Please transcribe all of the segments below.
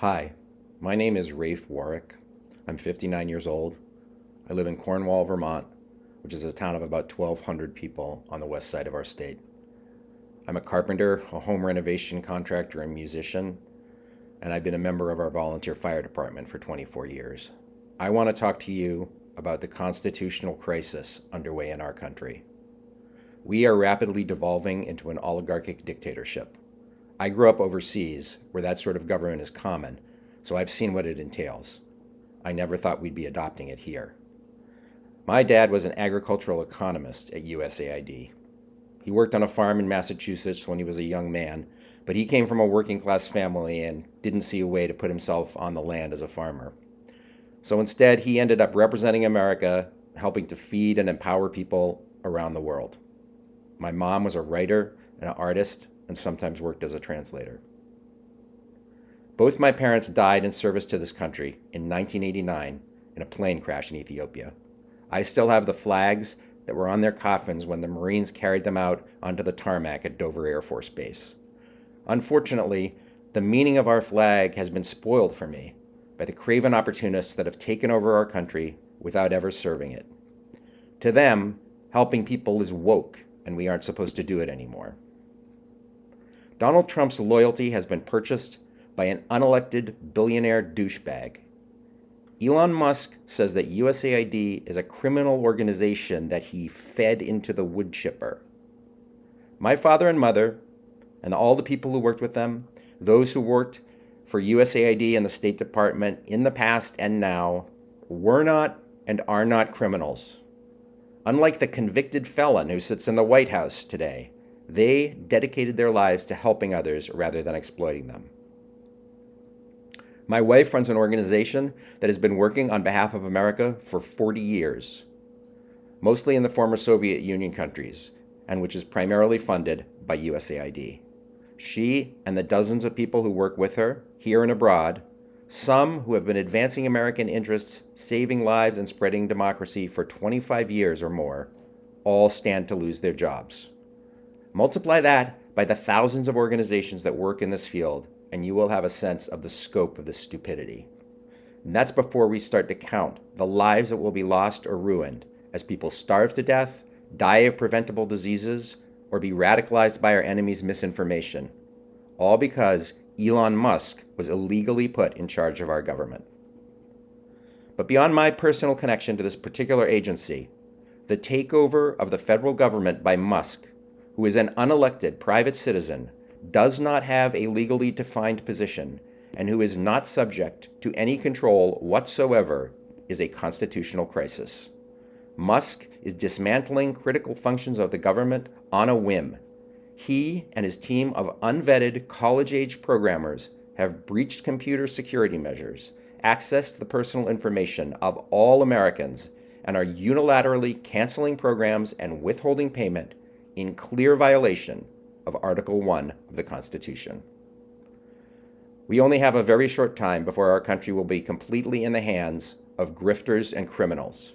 Hi, my name is Rafe Warwick. I'm 59 years old. I live in Cornwall, Vermont, which is a town of about 1,200 people on the west side of our state. I'm a carpenter, a home renovation contractor, and musician, and I've been a member of our volunteer fire department for 24 years. I want to talk to you about the constitutional crisis underway in our country. We are rapidly devolving into an oligarchic dictatorship. I grew up overseas, where that sort of government is common, so I've seen what it entails. I never thought we'd be adopting it here. My dad was an agricultural economist at USAID. He worked on a farm in Massachusetts when he was a young man, but he came from a working class family and didn't see a way to put himself on the land as a farmer. So instead, he ended up representing America, helping to feed and empower people around the world. My mom was a writer and an artist and sometimes worked as a translator. Both my parents died in service to this country in 1989 in a plane crash in Ethiopia. I still have the flags that were on their coffins when the Marines carried them out onto the tarmac at Dover Air Force Base. Unfortunately, the meaning of our flag has been spoiled for me by the craven opportunists that have taken over our country without ever serving it. To them, helping people is woke, and we aren't supposed to do it anymore. Donald Trump's loyalty has been purchased by an unelected billionaire douchebag. Elon Musk says that USAID is a criminal organization that he fed into the wood chipper. My father and mother, and all the people who worked with them, those who worked for USAID and the State Department in the past and now, were not and are not criminals. Unlike the convicted felon who sits in the White House today, they dedicated their lives to helping others rather than exploiting them. My wife runs an organization that has been working on behalf of America for 40 years, mostly in the former Soviet Union countries, and which is primarily funded by USAID. She and the dozens of people who work with her, here and abroad, some who have been advancing American interests, saving lives, and spreading democracy for 25 years or more, all stand to lose their jobs. Multiply that by the thousands of organizations that work in this field, and you will have a sense of the scope of this stupidity. And that's before we start to count the lives that will be lost or ruined as people starve to death, die of preventable diseases, or be radicalized by our enemies' misinformation, all because Elon Musk was illegally put in charge of our government. But beyond my personal connection to this particular agency, the takeover of the federal government by Musk, who is an unelected private citizen, does not have a legally defined position, and who is not subject to any control whatsoever, is a constitutional crisis. Musk is dismantling critical functions of the government on a whim. He and his team of unvetted college-age programmers have breached computer security measures, accessed the personal information of all Americans, and are unilaterally canceling programs and withholding payment in clear violation of Article 1 of the Constitution. We only have a very short time before our country will be completely in the hands of grifters and criminals.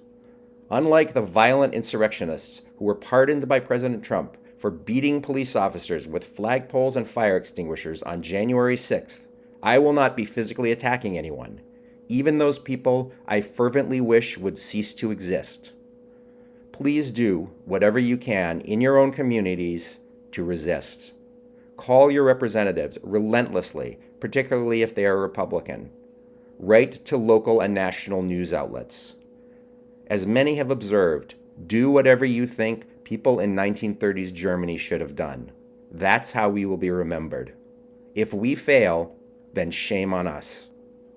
Unlike the violent insurrectionists who were pardoned by President Trump for beating police officers with flagpoles and fire extinguishers on January 6th, I will not be physically attacking anyone, even those people I fervently wish would cease to exist. Please do whatever you can in your own communities to resist. Call your representatives relentlessly, particularly if they are Republican. Write to local and national news outlets. As many have observed, do whatever you think people in 1930s Germany should have done. That's how we will be remembered. If we fail, then shame on us.